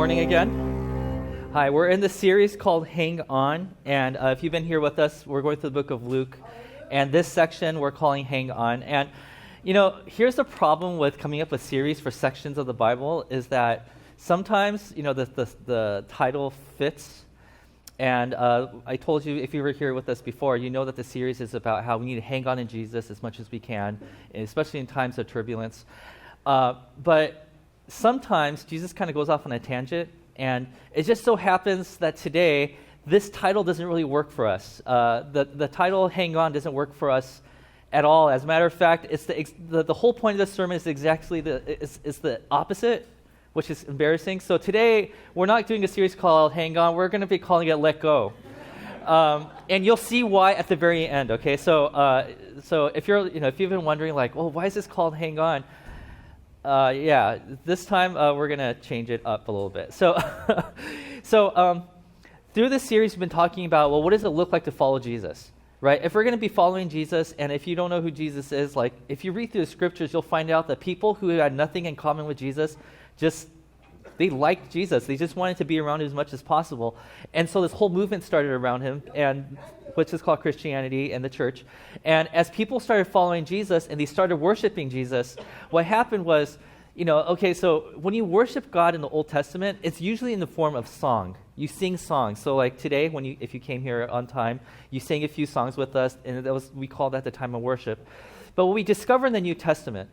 morning again. Hi, we're in the series called Hang On, and if you've been here with us, we're going through the book of Luke, and this section we're calling Hang On. And, you know, here's the problem with coming up with series for sections of the Bible is that sometimes, you know, the title fits, and I told you, if you were here with us before, you know that the series is about how we need to hang on in Jesus as much as we can, especially in times of turbulence. But sometimes Jesus kind of goes off on a tangent, and it just so happens that today this title doesn't really work for us. The title "Hang On" doesn't work for us at all. As a matter of fact, it's the whole point of this sermon is exactly the opposite, which is embarrassing. So today we're not doing a series called "Hang On." We're going to be calling it "Let Go," and you'll see why at the very end. Okay, so if you've been wondering like, well, why is this called "Hang On"? This time we're going to change it up a little bit. So through this series, we've been talking about, well, what does it look like to follow Jesus, right? If we're going to be following Jesus, and if you don't know who Jesus is, like, if you read through the scriptures, you'll find out that people who had nothing in common with Jesus, they liked Jesus. They just wanted to be around him as much as possible. And so this whole movement started around him, and which is called Christianity and the church. And as people started following Jesus and they started worshiping Jesus, what happened was, so when you worship God in the Old Testament, it's usually in the form of song. You sing songs. So like today, if you came here on time, you sang a few songs with us, and we call that the time of worship. But what we discover in the New Testament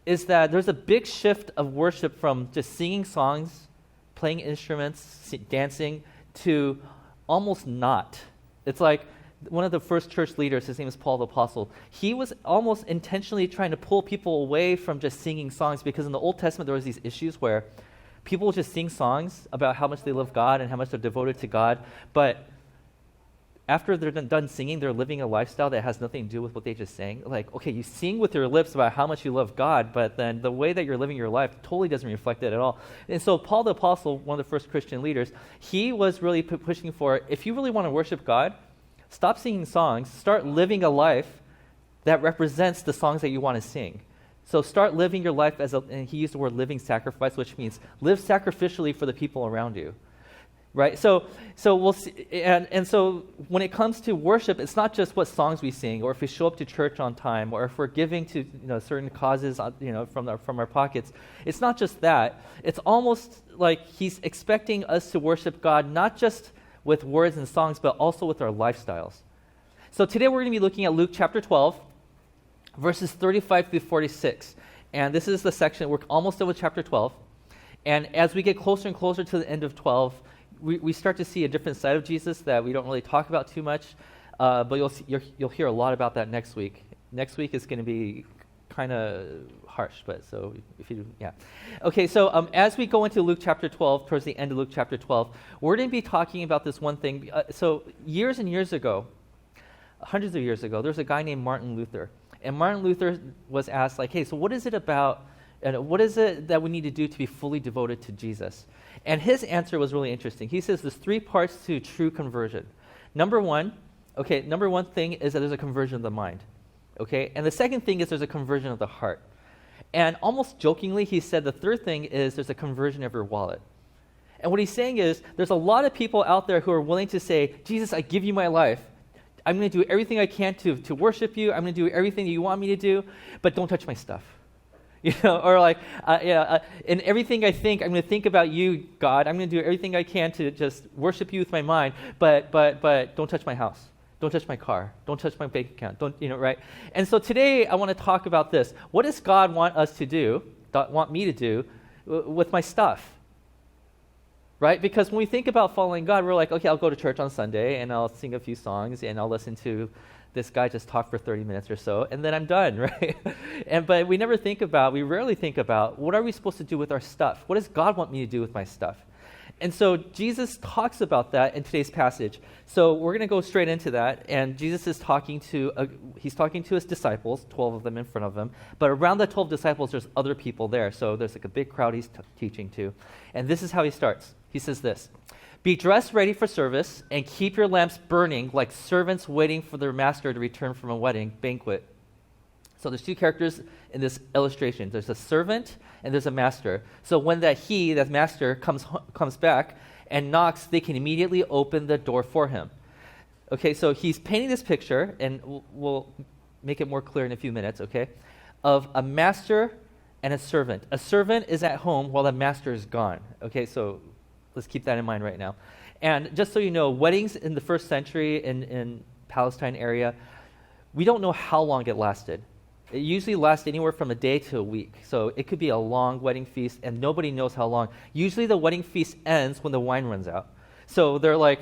is that there's a big shift of worship from just singing songs, playing instruments, dancing, to almost not. It's like one of the first church leaders, his name is Paul the Apostle, he was almost intentionally trying to pull people away from just singing songs, because in the Old Testament there was these issues where people would just sing songs about how much they love God and how much they're devoted to God, but after they're done singing, they're living a lifestyle that has nothing to do with what they just sang. Like, okay, you sing with your lips about how much you love God, but then the way that you're living your life totally doesn't reflect it at all. And so Paul the Apostle, one of the first Christian leaders, he was really pushing for, if you really want to worship God, stop singing songs, start living a life that represents the songs that you want to sing. So start living your life and he used the word living sacrifice, which means live sacrificially for the people around you. Right? So we'll see, and so when it comes to worship, it's not just what songs we sing, or if we show up to church on time, or if we're giving to certain causes from our pockets. It's not just that. It's almost like he's expecting us to worship God not just with words and songs, but also with our lifestyles. So today we're going to be looking at Luke chapter 12, verses 35 through 46. And this is the section, we're almost done with chapter 12. And as we get closer and closer to the end of 12, we start to see a different side of Jesus that we don't really talk about too much, but you'll hear a lot about that next week. Next week is going to be kind of harsh, but so if you, yeah. Okay, so as we go into Luke chapter 12, towards the end of Luke chapter 12, we're going to be talking about this one thing. So years and years ago, hundreds of years ago, there's a guy named Martin Luther. And Martin Luther was asked, like, hey, so what is it about, what is it that we need to do to be fully devoted to Jesus? And his answer was really interesting. He says there's three parts to true conversion. Number one thing is that there's a conversion of the mind. Okay, and the second thing is there's a conversion of the heart. And almost jokingly, he said the third thing is there's a conversion of your wallet. And what he's saying is there's a lot of people out there who are willing to say, Jesus, I give you my life. I'm going to do everything I can to worship you. I'm going to do everything that you want me to do, but don't touch my stuff. Or like, in everything I think, I'm going to think about you, God. I'm going to do everything I can to just worship you with my mind, but don't touch my house. Don't touch my car. Don't touch my bank account. Right? And so today I want to talk about this. What does God want us to do, want me to do with my stuff? Right? Because when we think about following God, we're like, okay, I'll go to church on Sunday and I'll sing a few songs and I'll listen to this guy just talk for 30 minutes or so, and then I'm done, right? But we rarely think about, what are we supposed to do with our stuff? What does God want me to do with my stuff? And so Jesus talks about that in today's passage. So we're going to go straight into that, and Jesus is talking to his disciples, 12 of them in front of him, but around the 12 disciples, there's other people there, so there's like a big crowd he's teaching to. And this is how he starts. He says this, "Be dressed ready for service, and keep your lamps burning like servants waiting for their master to return from a wedding banquet, So there's two characters in this illustration. There's a servant and there's a master. So when that master comes back and knocks, they can immediately open the door for him. Okay, so he's painting this picture, and we'll make it more clear in a few minutes, okay, of a master and a servant. A servant is at home while the master is gone. Okay, so let's keep that in mind right now. And just so you know, weddings in the first century in Palestine area, we don't know how long it lasted. It usually lasts anywhere from a day to a week. So it could be a long wedding feast, and nobody knows how long. Usually the wedding feast ends when the wine runs out. So they're like,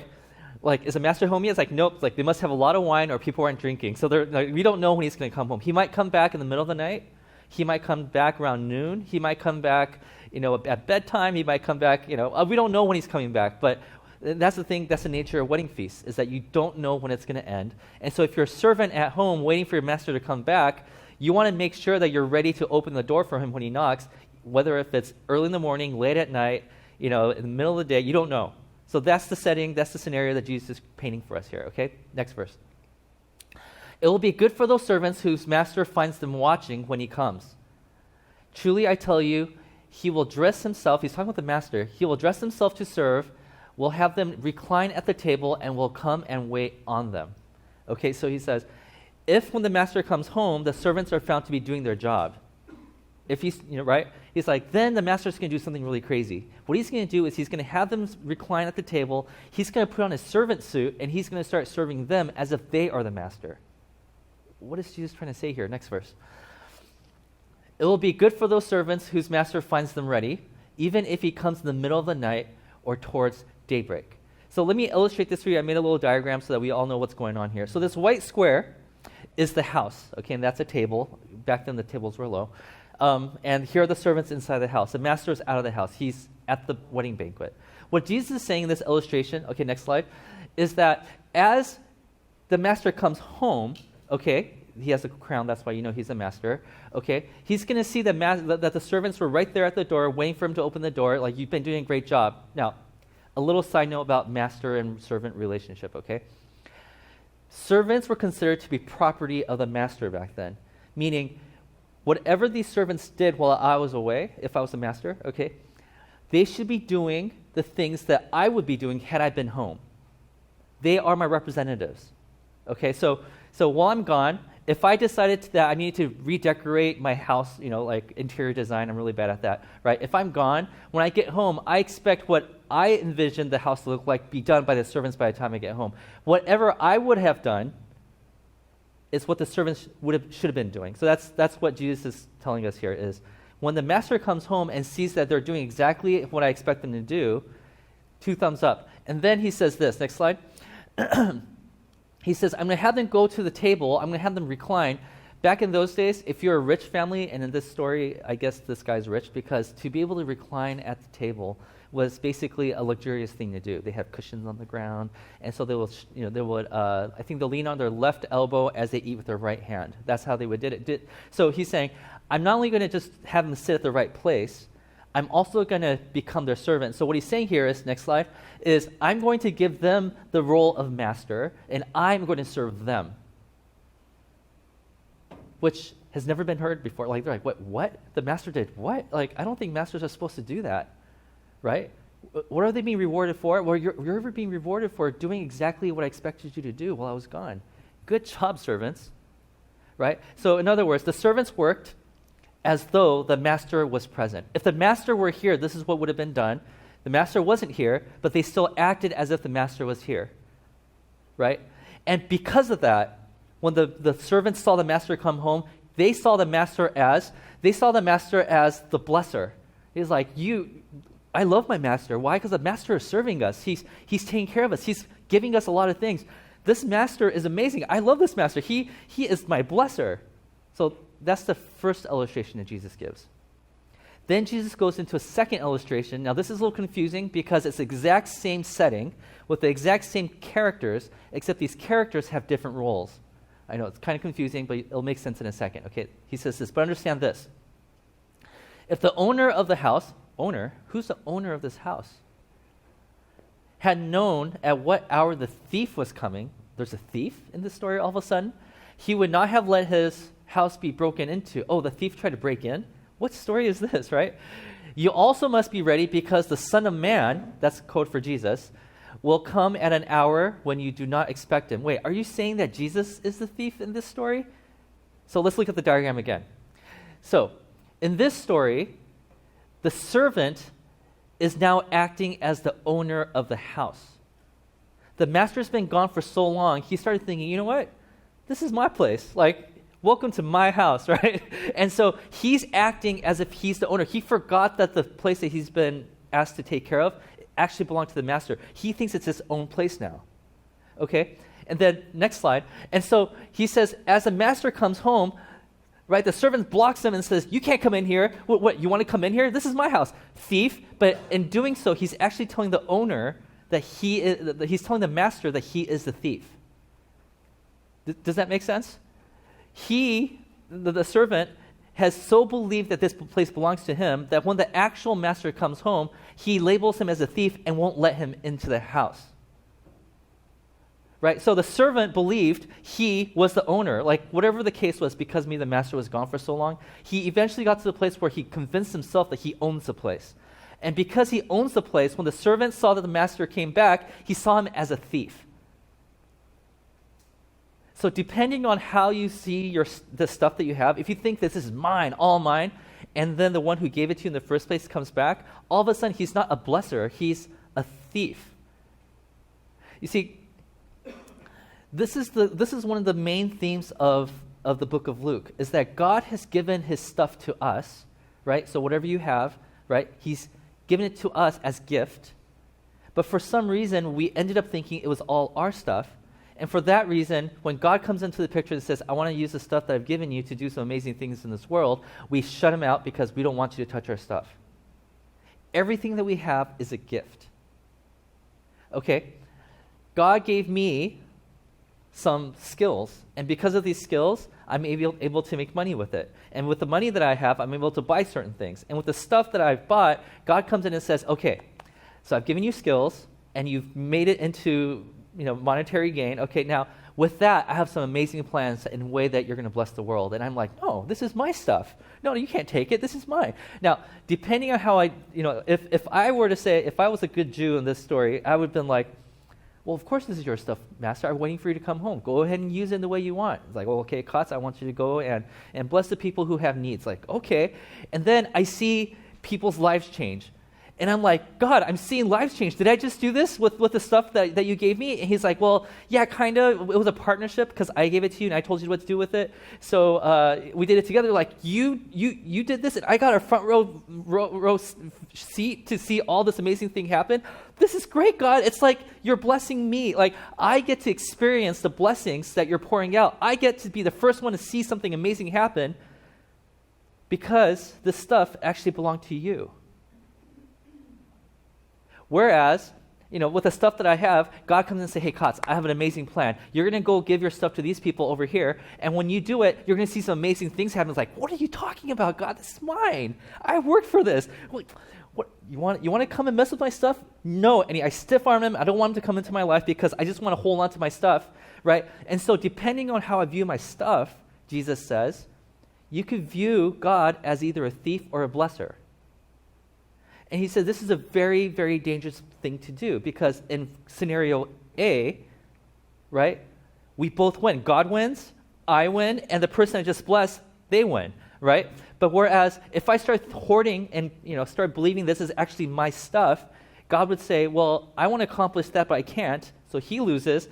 is the master home yet? It's like, nope. Like, they must have a lot of wine or people aren't drinking. So they're like, we don't know when he's going to come home. He might come back in the middle of the night. He might come back around noon. He might come back, at bedtime. He might come back, we don't know when he's coming back. But that's the thing, that's the nature of wedding feasts, is that you don't know when it's going to end. And so if you're a servant at home waiting for your master to come back, you want to make sure that you're ready to open the door for him when he knocks, whether if it's early in the morning, late at night, in the middle of the day, you don't know. So that's the setting, that's the scenario that Jesus is painting for us here, okay? Next verse. It will be good for those servants whose master finds them watching when he comes. Truly, I tell you, he will dress himself, he's talking about the master, he will dress himself to serve, will have them recline at the table, and will come and wait on them. Okay, so he says, if when the master comes home, the servants are found to be doing their job, if he's, right? He's like, then the master's going to do something really crazy. What he's going to do is he's going to have them recline at the table. He's going to put on his servant suit, and he's going to start serving them as if they are the master. What is Jesus trying to say here? Next verse. It will be good for those servants whose master finds them ready, even if he comes in the middle of the night or towards daybreak. So let me illustrate this for you. I made a little diagram so that we all know what's going on here. So this white square is the house, okay, and that's a table. Back then the tables were low. And here are the servants inside the house. The master is out of the house. He's at the wedding banquet. What Jesus is saying in this illustration, okay, next slide, is that as the master comes home, okay, he has a crown, that's why you know he's a master, okay, he's going to see that the servants were right there at the door waiting for him to open the door, like, you've been doing a great job. Now, a little side note about master and servant relationship, okay? Servants were considered to be property of the master back then, meaning whatever these servants did while I was away, if I was a master, okay, they should be doing the things that I would be doing had I been home. They are my representatives, okay? So while I'm gone, if I decided that I needed to redecorate my house, like interior design, I'm really bad at that, right? If I'm gone, when I get home, I expect what I envisioned the house to look like be done by the servants by the time I get home. Whatever I would have done is what the servants should have been doing. So that's what Jesus is telling us here is when the master comes home and sees that they're doing exactly what I expect them to do, 2 thumbs up. And then he says this, next slide. He says, I'm going to have them go to the table. I'm going to have them recline. Back in those days, if you're a rich family, and in this story, I guess this guy's rich, because to be able to recline at the table was basically a luxurious thing to do. They have cushions on the ground, and so they would, I think they'll lean on their left elbow as they eat with their right hand. That's how they would did it. So he's saying, I'm not only going to just have them sit at the right place, I'm also going to become their servant. So what he's saying here is, next slide, is I'm going to give them the role of master, and I'm going to serve them. Which has never been heard before. Like, they're like, what? The master did what? Like, I don't think masters are supposed to do that, right? What are they being rewarded for? Well, you're ever being rewarded for doing exactly what I expected you to do while I was gone. Good job, servants, right? So in other words, the servants worked as though the master was present. If the master were here, this is what would have been done. The master wasn't here, but they still acted as if the master was here, right? And because of that, when the servants saw the master come home, they saw the master as the blesser. He's like, I love my master. Why? Because the master is serving us. He's taking care of us. He's giving us a lot of things. This master is amazing. I love this master. He is my blesser. So that's the first illustration that Jesus gives. Then Jesus goes into a second illustration. Now this is a little confusing because it's the exact same setting with the exact same characters, except these characters have different roles. I know it's kind of confusing, but it'll make sense in a second. Okay, he says this, but understand this. If the owner of the house, who's the owner of this house? Had known at what hour the thief was coming, there's a thief in this story all of a sudden, he would not have let his house be broken into? Oh, the thief tried to break in? What story is this, right? You also must be ready because the Son of Man, that's code for Jesus, will come at an hour when you do not expect him. Wait, are you saying that Jesus is the thief in this story? So let's look at the diagram again. So, in this story, the servant is now acting as the owner of the house. The master's been gone for so long, he started thinking, you know what? This is my place. Like, welcome to my house, right? And so he's acting as if he's the owner. He forgot that the place that he's been asked to take care of actually belonged to the master. He thinks it's his own place now. Okay? And then, next slide. And so he says, as the master comes home, right, the servant blocks him and says, you can't come in here. What, you want to come in here? This is my house. Thief. But in doing so, he's actually telling the owner that he's telling the master that he is the thief. Does that make sense? The servant, has so believed that this place belongs to him that when the actual master comes home, he labels him as a thief and won't let him into the house. Right? So the servant believed he was the owner. Like, whatever the case was, because the master was gone for so long, he eventually got to the place where he convinced himself that he owns the place. And because he owns the place, when the servant saw that the master came back, he saw him as a thief. So depending on how you see the stuff that you have, if you think this is mine, all mine, and then the one who gave it to you in the first place comes back, all of a sudden he's not a blesser, he's a thief. You see, this is one of the main themes of the book of Luke, is that God has given his stuff to us, right? So whatever you have, right, he's given it to us as gift. But for some reason, we ended up thinking it was all our stuff. And for that reason, when God comes into the picture and says, I want to use the stuff that I've given you to do some amazing things in this world, we shut him out because we don't want you to touch our stuff. Everything that we have is a gift. Okay? God gave me some skills, and because of these skills, I'm able to make money with it. And with the money that I have, I'm able to buy certain things. And with the stuff that I've bought, God comes in and says, okay, so I've given you skills, and you've made it into monetary gain. Okay, now with that, I have some amazing plans in a way that you're going to bless the world. And I'm like, no, this is my stuff. No, you can't take it. This is mine. Now, depending on how if I were to say, if I was a good Jew in this story, I would have been like, well, of course this is your stuff, Master. I'm waiting for you to come home. Go ahead and use it in the way you want. It's like, well, okay, Katz, I want you to go and bless the people who have needs. Like, okay. And then I see people's lives change. And I'm like, God, I'm seeing lives change. Did I just do this with the stuff that you gave me? And he's like, well, yeah, kind of. It was a partnership because I gave it to you and I told you what to do with it. So we did it together. Like, you did this and I got a front row seat to see all this amazing thing happen. This is great, God. It's like you're blessing me. Like, I get to experience the blessings that you're pouring out. I get to be the first one to see something amazing happen because this stuff actually belonged to you. Whereas, with the stuff that I have, God comes and says, hey, Katz, I have an amazing plan. You're going to go give your stuff to these people over here, and when you do it, you're going to see some amazing things happen. It's like, what are you talking about, God? This is mine. I worked for this. What you want to come and mess with my stuff? No. And I stiff-arm him. I don't want him to come into my life because I just want to hold on to my stuff, right? And so depending on how I view my stuff, Jesus says, you could view God as either a thief or a blesser. And he said this is a very, very dangerous thing to do because in scenario A, right, we both win. God wins, I win, and the person I just blessed, they win, right? But whereas if I start hoarding and start believing this is actually my stuff, God would say, well, I want to accomplish that, but I can't, so he loses.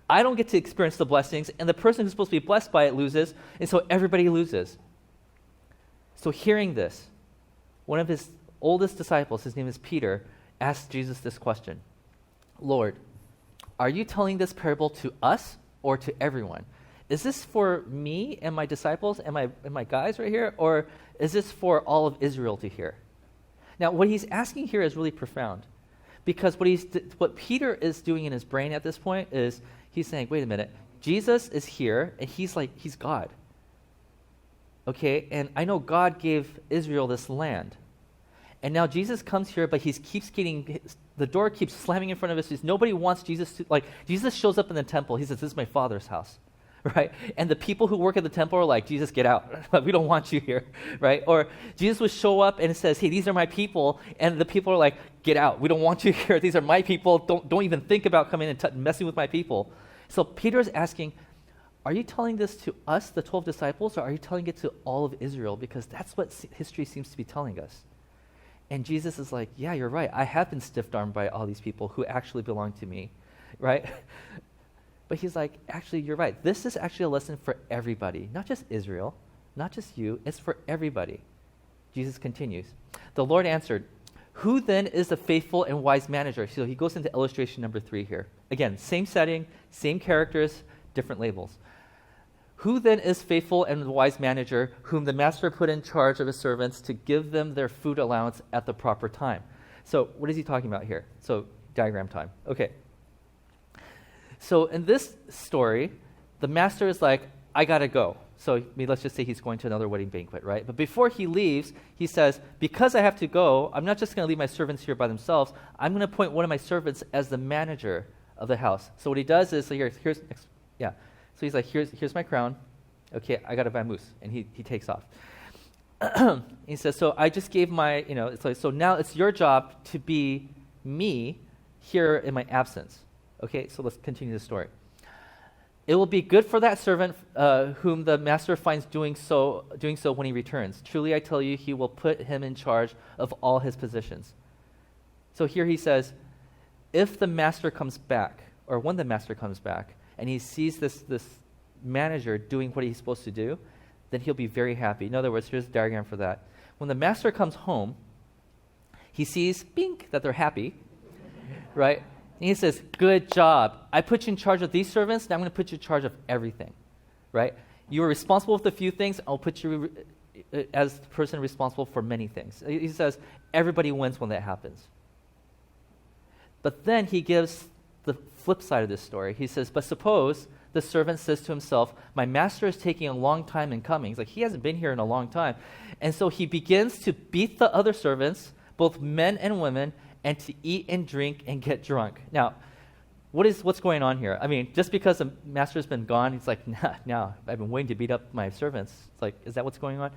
I don't get to experience the blessings, and the person who's supposed to be blessed by it loses, and so everybody loses. So hearing this, one of his oldest disciples, his name is Peter, asked Jesus this question. Lord, are you telling this parable to us or to everyone? Is this for me and my disciples and my guys right here, or is this for all of Israel to hear? Now, what he's asking here is really profound, because what Peter is doing in his brain at this point is he's saying, wait a minute, Jesus is here, and he's God. Okay, and I know God gave Israel this land. And now Jesus comes here, but the door keeps slamming in front of us. Nobody wants Jesus to, Jesus shows up in the temple. He says, this is my Father's house, right? And the people who work at the temple are like, Jesus, get out. We don't want you here, right? Or Jesus would show up and it says, hey, these are my people. And the people are like, get out. We don't want you here. These are my people. Don't even think about coming and messing with my people. So Peter is asking, are you telling this to us, the 12 disciples, or are you telling it to all of Israel? Because that's what history seems to be telling us. And Jesus is like, yeah, you're right. I have been stiff-armed by all these people who actually belong to me, right? But he's like, actually, you're right. This is actually a lesson for everybody, not just Israel, not just you. It's for everybody. Jesus continues. The Lord answered, who then is the faithful and wise manager? So he goes into illustration number 3 here. Again, same setting, same characters, different labels. Who then is faithful and wise manager, whom the master put in charge of his servants to give them their food allowance at the proper time? So what is he talking about here? So diagram time. Okay. So in this story, the master is like, I got to go. So let's just say he's going to another wedding banquet, right? But before he leaves, he says, because I have to go, I'm not just going to leave my servants here by themselves. I'm going to appoint one of my servants as the manager of the house. So what he does is, so So he's like, here's my crown. Okay, I got a vamoose. And he takes off. He says, so I just gave my, it's like, so now it's your job to be me here in my absence. Okay, so let's continue the story. It will be good for that servant whom the master finds doing so when he returns. Truly I tell you, he will put him in charge of all his possessions. So here he says, if the master comes back, or when the master comes back, and he sees this manager doing what he's supposed to do, then he'll be very happy. In other words, here's a diagram for that. When the master comes home, he sees, bink, that they're happy, right? And he says, good job. I put you in charge of these servants, now I'm going to put you in charge of everything, right? You were responsible with a few things, I'll put you as the person responsible for many things. He says, everybody wins when that happens. But then he gives the flip side of this story. He says, but suppose the servant says to himself, my master is taking a long time in coming. He's like, he hasn't been here in a long time. And so he begins to beat the other servants, both men and women, and to eat and drink and get drunk. Now, what's going on here? I mean, just because the master's been gone, he's like, nah, I've been waiting to beat up my servants. It's like, is that what's going on?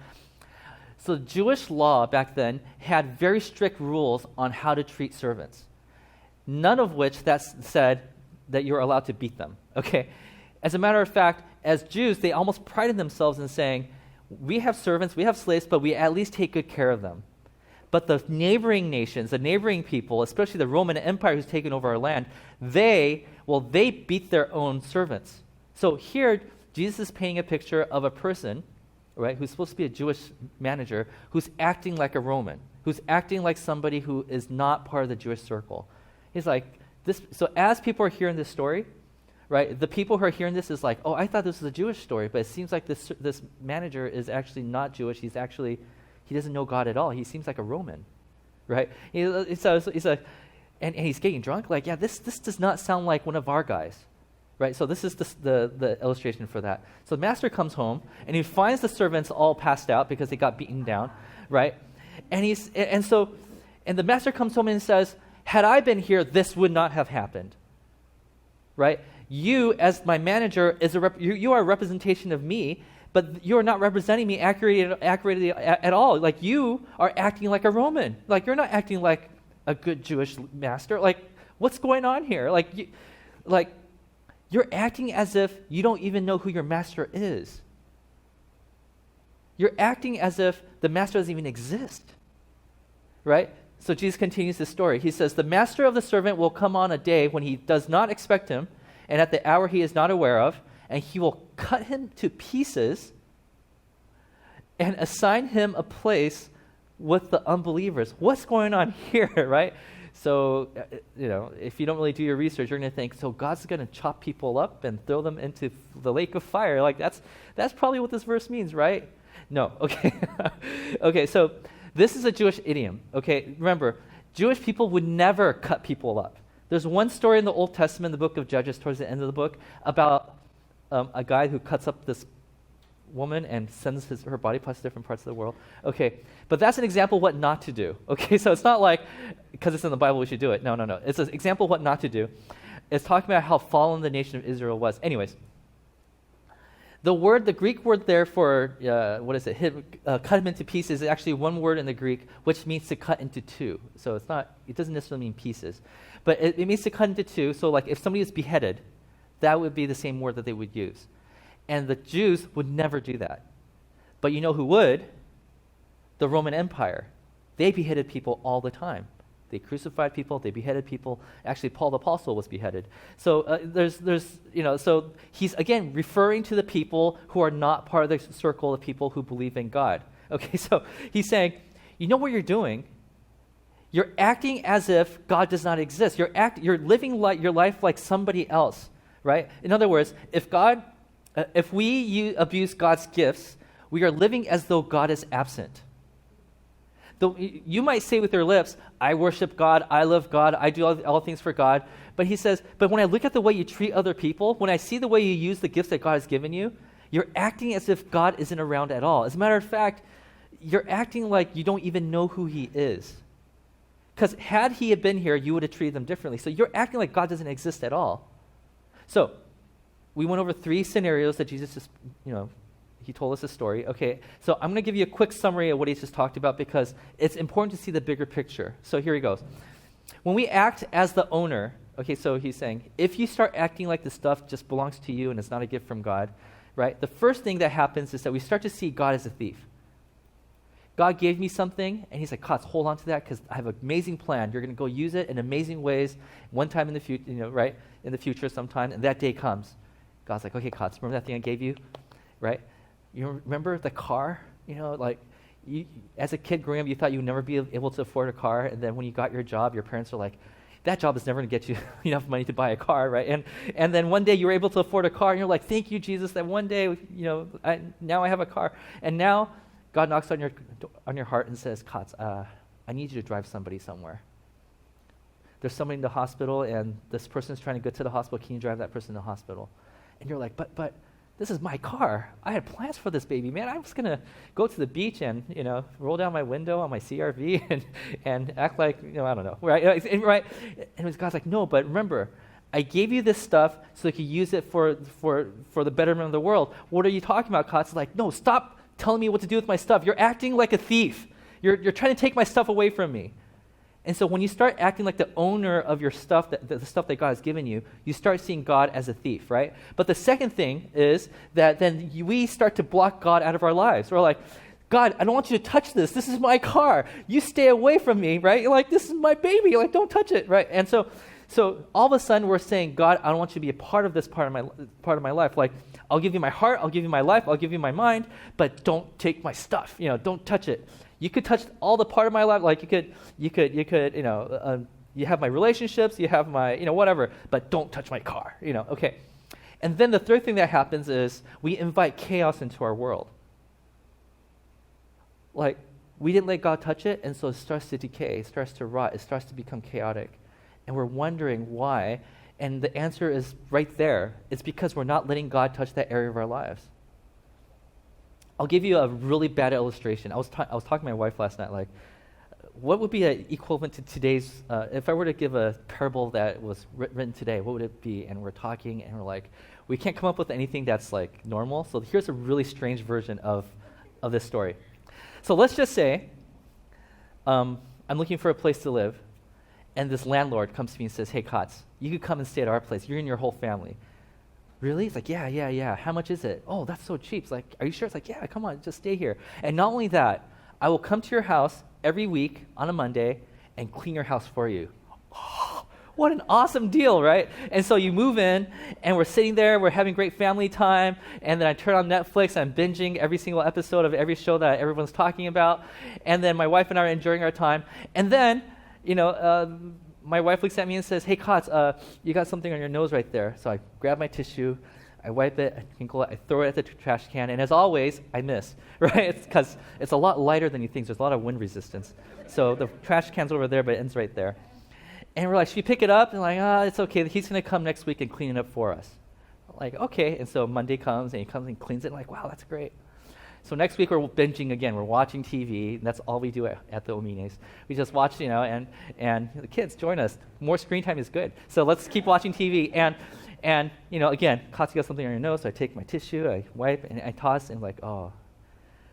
So Jewish law back then had very strict rules on how to treat servants. None of which that said that you're allowed to beat them, okay? As a matter of fact, as Jews, they almost prided themselves in saying, we have servants, we have slaves, but we at least take good care of them. But the neighboring nations, the neighboring people, especially the Roman Empire who's taken over our land, they beat their own servants. So here, Jesus is painting a picture of a person, right, who's supposed to be a Jewish manager, who's acting like a Roman, who's acting like somebody who is not part of the Jewish circle. He's like, this. So as people are hearing this story, right, the people who are hearing this is like, oh, I thought this was a Jewish story, but it seems like this manager is actually not Jewish. He doesn't know God at all. He seems like a Roman, right? He's like, and he's getting drunk. Like, yeah, this does not sound like one of our guys, right? So this is the illustration for that. So the master comes home and he finds the servants all passed out because they got beaten down, right? And the master comes home and says, had I been here, this would not have happened, right? You, as my manager, you are a representation of me, but you're not representing me accurately at all. Like, you are acting like a Roman. Like, you're not acting like a good Jewish master. Like, what's going on here? Like, you're acting as if you don't even know who your master is. You're acting as if the master doesn't even exist, right? So Jesus continues this story. He says, the master of the servant will come on a day when he does not expect him, and at the hour he is not aware of, and he will cut him to pieces and assign him a place with the unbelievers. What's going on here, right? So, if you don't really do your research, you're going to think, so God's going to chop people up and throw them into the lake of fire. Like, that's probably what this verse means, right? No, okay. Okay, so this is a Jewish idiom, okay? Remember, Jewish people would never cut people up. There's one story in the Old Testament, the book of Judges, towards the end of the book, about a guy who cuts up this woman and sends her body parts to different parts of the world. Okay, but that's an example of what not to do. Okay, so it's not like, because it's in the Bible, we should do it. No. It's an example of what not to do. It's talking about how fallen the nation of Israel was. Anyways, The Greek word there for, cut him into pieces is actually one word in the Greek, which means to cut into two. So it doesn't necessarily mean pieces. But it means to cut into two. So like if somebody is beheaded, that would be the same word that they would use. And the Jews would never do that. But you know who would? The Roman Empire. They beheaded people all the time. They crucified people, they beheaded people. Actually, Paul the Apostle was beheaded. So so he's again referring to the people who are not part of the circle of people who believe in God. Okay, so he's saying, you know what you're doing? You're acting as if God does not exist. You're living your life like somebody else, right? In other words, if we abuse God's gifts, we are living as though God is absent. Though you might say with your lips, I worship God, I love God, I do all things for God. But he says, but when I look at the way you treat other people, when I see the way you use the gifts that God has given you, you're acting as if God isn't around at all. As a matter of fact, you're acting like you don't even know who he is. Because had he had been here, you would have treated them differently. So you're acting like God doesn't exist at all. So we went over 3 scenarios that Jesus just, he told us a story. Okay, so I'm going to give you a quick summary of what he's just talked about because it's important to see the bigger picture. So here he goes. When we act as the owner, okay, so he's saying, if you start acting like the stuff just belongs to you and it's not a gift from God, right, the first thing that happens is that we start to see God as a thief. God gave me something, and he's like, Kotz, hold on to that because I have an amazing plan. You're going to go use it in amazing ways one time in the future, right, in the future sometime, and that day comes. God's like, okay, Kotz, remember that thing I gave you, right? You remember the car? As a kid growing up, you thought you would never be able to afford a car, and then when you got your job, your parents are like, that job is never going to get you enough money to buy a car, right? And then one day you were able to afford a car, and you're like, thank you, Jesus, that one day, now I have a car. And now God knocks on your heart and says, Kotz, I need you to drive somebody somewhere. There's somebody in the hospital, and this person's trying to get to the hospital. Can you drive that person to the hospital? And you're like, but this is my car. I had plans for this baby, man. I was going to go to the beach and, roll down my window on my CRV and act like, I don't know, right? Right? And God's like, no, but remember, I gave you this stuff so you could use it for the betterment of the world. What are you talking about, Kotz? Like, no, stop telling me what to do with my stuff. You're acting like a thief. You're trying to take my stuff away from me. And so when you start acting like the owner of your stuff, the stuff that God has given you, you start seeing God as a thief, right? But the second thing is that then we start to block God out of our lives. We're like, God, I don't want you to touch this. This is my car. You stay away from me, right? You're like, this is my baby. Like, don't touch it, right? And so all of a sudden we're saying, God, I don't want you to be a part of this part of my life. Like, I'll give you my heart, I'll give you my life, I'll give you my mind, but don't take my stuff. Don't touch it. You could touch all the part of my life, like you have my relationships, you have my, whatever, but don't touch my car, okay. And then the third thing that happens is we invite chaos into our world. Like, we didn't let God touch it, and so it starts to decay, it starts to rot, it starts to become chaotic. And we're wondering why, and the answer is right there. It's because we're not letting God touch that area of our lives. I'll give you a really bad illustration. I was talking to my wife last night, like, what would be an equivalent to today's, if I were to give a parable that was written today, what would it be? And we're talking, and we're like, we can't come up with anything that's like normal, so here's a really strange version of this story. So let's just say I'm looking for a place to live, and this landlord comes to me and says, hey, Kotz, you could come and stay at our place. You're and your whole family. Really? It's like, yeah. How much is it? Oh, that's so cheap. It's like, are you sure? It's like, yeah, come on, just stay here. And not only that, I will come to your house every week on a Monday and clean your house for you. Oh, what an awesome deal, right? And so you move in, and we're sitting there, we're having great family time, and then I turn on Netflix, I'm binging every single episode of every show that everyone's talking about, and then my wife and I are enjoying our time, and then, my wife looks at me and says, hey, Kotz, you got something on your nose right there. So I grab my tissue, I wipe it, I crinkle it, I throw it at the trash can, and as always, I miss, right? It's because it's a lot lighter than you think. There's a lot of wind resistance. So the trash can's over there, but it ends right there. And we're like, should we pick it up? And like, it's okay. He's going to come next week and clean it up for us. I'm like, okay. And so Monday comes, and he comes and cleans it. I'm like, wow, that's great. So next week we're binging again. We're watching TV. And that's all we do at the Omines. We just watch, and the kids join us. More screen time is good. So let's keep watching TV. And, again, Katsu got something on your nose, so I take my tissue, I wipe, and I toss, and I'm like, oh,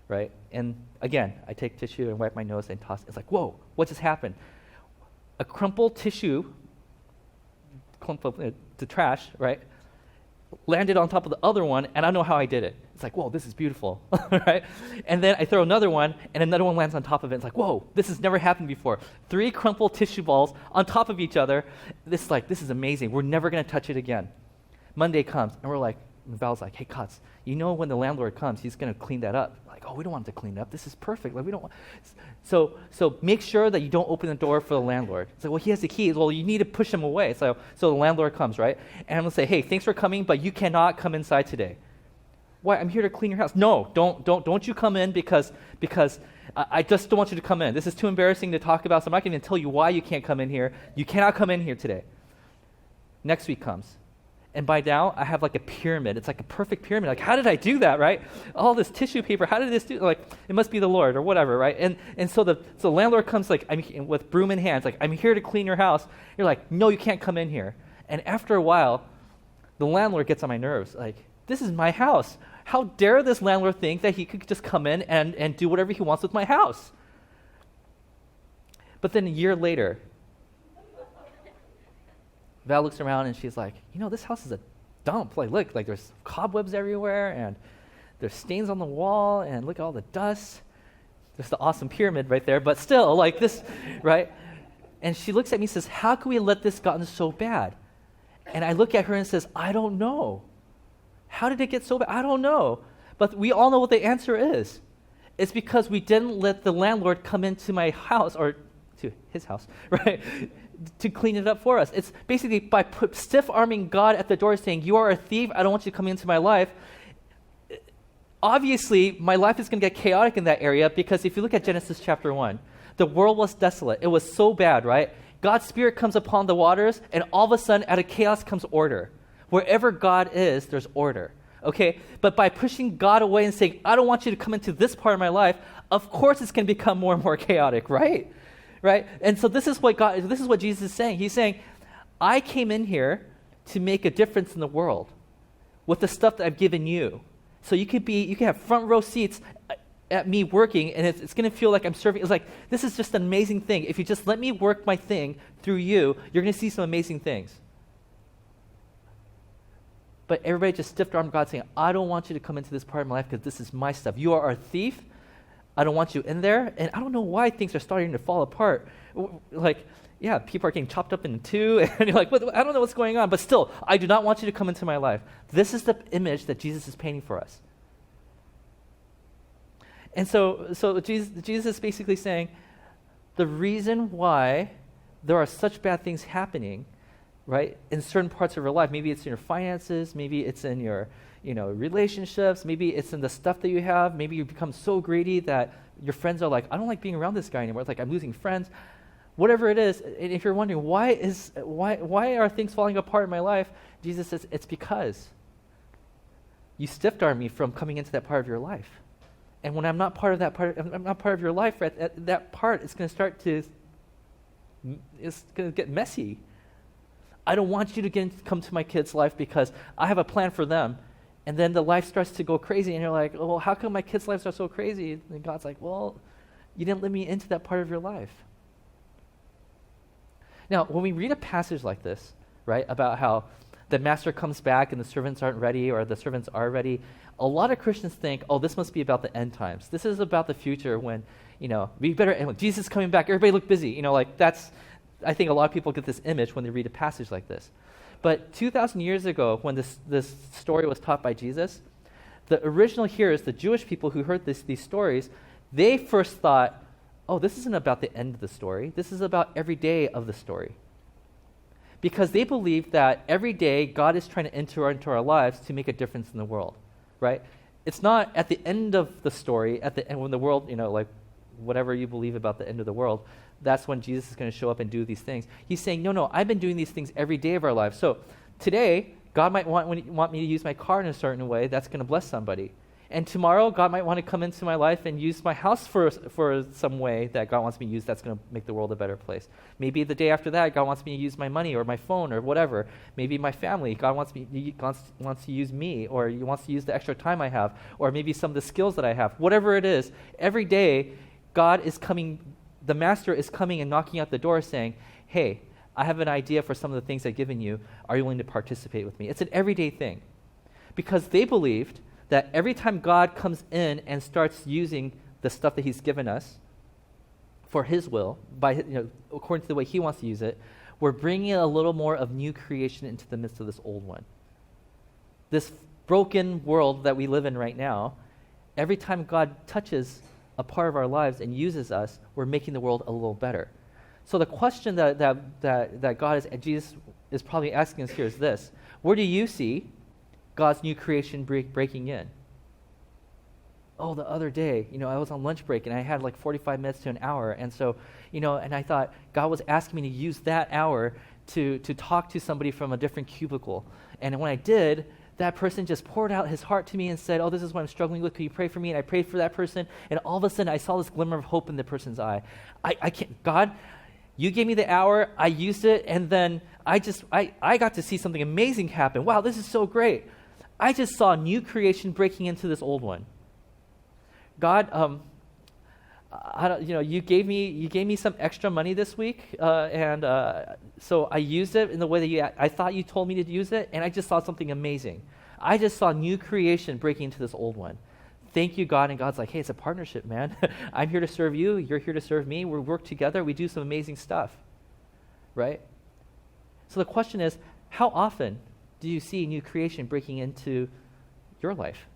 right? And again, I take tissue and wipe my nose and toss. It's like, whoa, what just happened? A crumpled tissue, clump of the trash, right, landed on top of the other one, and I don't know how I did it. It's like, whoa, this is beautiful, right? And then I throw another one, and another one lands on top of it. It's like, whoa, this has never happened before. 3 crumpled tissue balls on top of each other. This is amazing. We're never going to touch it again. Monday comes, and we're like, Val's like, hey, Katz, when the landlord comes, he's going to clean that up. Like, oh, we don't want him to clean it up. This is perfect. Like, we don't want. So make sure that you don't open the door for the landlord. It's like, well, he has the key. Well, you need to push him away. So the landlord comes, right? And I'm going to say, hey, thanks for coming, but you cannot come inside today. Why? I'm here to clean your house. No, don't you come in because I just don't want you to come in. This is too embarrassing to talk about, so I'm not going to even tell you why you can't come in here. You cannot come in here today. Next week comes. And by now, I have like a pyramid. It's like a perfect pyramid. Like, how did I do that, right? All this tissue paper, how did this do? Like, it must be the Lord or whatever, right? And so the landlord comes like, with broom in hands, like, I'm here to clean your house. You're like, no, you can't come in here. And after a while, the landlord gets on my nerves. Like, this is my house. How dare this landlord think that he could just come in and do whatever he wants with my house? But then a year later, Val looks around and she's like, this house is a dump. Like, look, like there's cobwebs everywhere and there's stains on the wall and look at all the dust. There's the awesome pyramid right there, but still, like this, right? And she looks at me and says, how could we let this gotten so bad? And I look at her and says, I don't know. How did it get so bad? I don't know. But we all know what the answer is. It's because we didn't let the landlord come into my house, or to his house, right? To clean it up for us. It's basically by stiff-arming God at the door saying, you are a thief, I don't want you to come into my life. Obviously, my life is going to get chaotic in that area, because if you look at Genesis chapter 1, the world was desolate. It was so bad, right? God's Spirit comes upon the waters, and all of a sudden, out of chaos comes order. Wherever God is, there's order. Okay? But by pushing God away and saying, I don't want you to come into this part of my life, of course it's going to become more and more chaotic, right? Right? And so this is what Jesus is saying. He's saying, I came in here to make a difference in the world with the stuff that I've given you. So you can have front row seats at me working, and it's going to feel like I'm serving. It's like, this is just an amazing thing. If you just let me work my thing through you, you're going to see some amazing things. But everybody just stiff-armed God saying, I don't want you to come into this part of my life because this is my stuff. You are a thief. I don't want you in there. And I don't know why things are starting to fall apart. Like, yeah, people are getting chopped up in two. And you're like, I don't know what's going on. But still, I do not want you to come into my life. This is the image that Jesus is painting for us. And so Jesus is basically saying, the reason why there are such bad things happening, right, in certain parts of your life, maybe it's in your finances, maybe it's in your relationships, maybe it's in the stuff that you have, maybe you become so greedy that your friends are like, I don't like being around this guy anymore. It's like, I'm losing friends. Whatever it is, and if you're wondering, why are things falling apart in my life? Jesus says, it's because you stiff-armed me from coming into that part of your life. And when I'm not part of that part, I'm not part of your life, right, that part is going to start to, it's going to get messy. I don't want you to come to my kids' life because I have a plan for them. And then the life starts to go crazy, and you're like, well, how come my kids' lives are so crazy? And God's like, well, you didn't let me into that part of your life. Now, when we read a passage like this, right, about how the master comes back and the servants aren't ready, or the servants are ready, a lot of Christians think, oh, this must be about the end times. This is about the future when, when Jesus is coming back, everybody look busy. I think a lot of people get this image when they read a passage like this. But 2,000 years ago, when this story was taught by Jesus, the original hearers, the Jewish people who heard these stories, they first thought, oh, this isn't about the end of the story. This is about every day of the story. Because they believed that every day God is trying to enter into our lives to make a difference in the world, right? It's not at the end of the story, at the end when the world, like whatever you believe about the end of the world, that's when Jesus is going to show up and do these things. He's saying, no, I've been doing these things every day of our lives. So today, God might want me to use my car in a certain way that's going to bless somebody. And tomorrow, God might want to come into my life and use my house for some way that God wants me to use that's going to make the world a better place. Maybe the day after that, God wants me to use my money or my phone or whatever. Maybe my family. God wants to use me, or He wants to use the extra time I have, or maybe some of the skills that I have. Whatever it is, every day, God is coming, the Master is coming and knocking at the door saying, hey, I have an idea for some of the things I've given you. Are you willing to participate with me? It's an everyday thing. Because they believed that every time God comes in and starts using the stuff that He's given us for His will, according to the way He wants to use it, we're bringing a little more of new creation into the midst of this old one. This broken world that we live in right now, every time God touches a part of our lives and uses us, we're making the world a little better. So the question that Jesus is probably asking us here is this: where do you see God's new creation breaking in? Oh, the other day, I was on lunch break and I had like 45 minutes to an hour. And so, and I thought God was asking me to use that hour to talk to somebody from a different cubicle. And when I did, that person just poured out his heart to me and said, oh, this is what I'm struggling with. Could you pray for me? And I prayed for that person. And all of a sudden I saw this glimmer of hope in the person's eye. I can't, God, you gave me the hour, I used it, and then I got to see something amazing happen. Wow, this is so great. I just saw new creation breaking into this old one. God, you gave me some extra money this week, and so I used it in the way that I thought you told me to use it, and I just saw something amazing. I just saw new creation breaking into this old one. Thank you, God. And God's like, hey, it's a partnership, man. I'm here to serve you. You're here to serve me. We work together. We do some amazing stuff, right? So the question is, how often do you see new creation breaking into your life?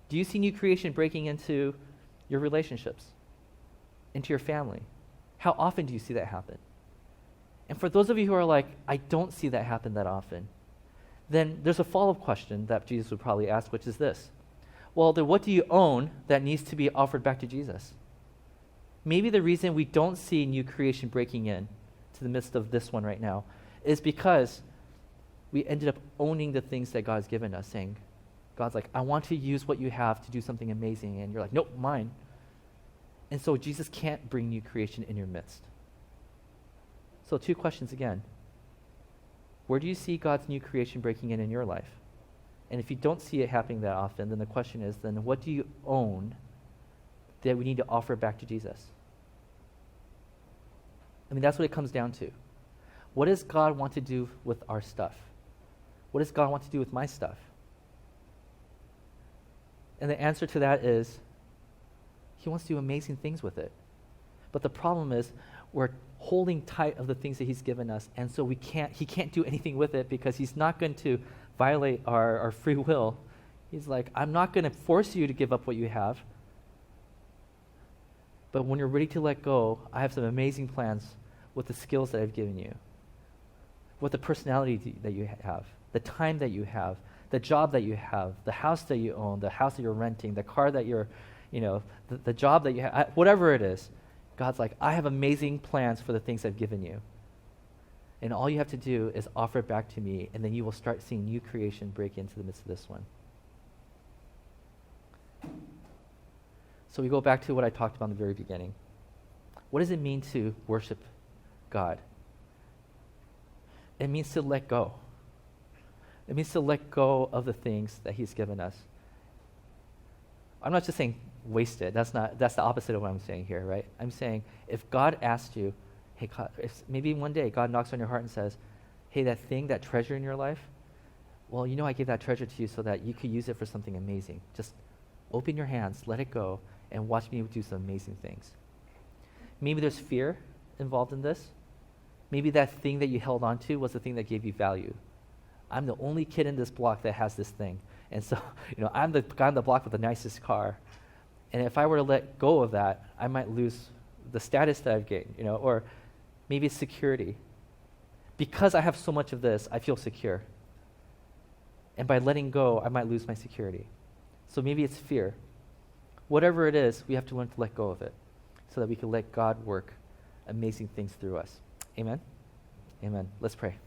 Do you see new creation breaking into your relationships, into your family? How often do you see that happen? And for those of you who are like, I don't see that happen that often, then there's a follow-up question that Jesus would probably ask, which is this: well, then what do you own that needs to be offered back to Jesus? Maybe the reason we don't see new creation breaking in to the midst of this one right now is because we ended up owning the things that God's given us, saying, God's like, I want to use what you have to do something amazing. And you're like, nope, mine. And so Jesus can't bring new creation in your midst. So 2 questions again. Where do you see God's new creation breaking in your life? And if you don't see it happening that often, then the question is, then what do you own that we need to offer back to Jesus? I mean, that's what it comes down to. What does God want to do with our stuff? What does God want to do with my stuff? And the answer to that is, He wants to do amazing things with it. But the problem is, we're holding tight of the things that He's given us, and so He can't do anything with it because He's not going to violate our free will. He's like, I'm not going to force you to give up what you have, but when you're ready to let go, I have some amazing plans with the skills that I've given you, with the personality that you have, the time that you have, the job that you have, the house that you own, the house that you're renting, the car that you're, the job that you have, whatever it is. God's like, I have amazing plans for the things I've given you. And all you have to do is offer it back to me, and then you will start seeing new creation break into the midst of this one. So we go back to what I talked about in the very beginning. What does it mean to worship God? It means to let go. It means to let go of the things that He's given us. I'm not just saying waste it. That's the opposite of what I'm saying here, right? I'm saying if God asked you, hey, God, if maybe one day God knocks on your heart and says, hey, that thing, that treasure in your life, well, I gave that treasure to you so that you could use it for something amazing. Just open your hands, let it go, and watch me do some amazing things. Maybe there's fear involved in this. Maybe that thing that you held on to was the thing that gave you value. I'm the only kid in this block that has this thing. And so, I'm the guy on the block with the nicest car. And if I were to let go of that, I might lose the status that I've gained, or maybe it's security. Because I have so much of this, I feel secure. And by letting go, I might lose my security. So maybe it's fear. Whatever it is, we have to learn to let go of it so that we can let God work amazing things through us. Amen? Amen. Let's pray.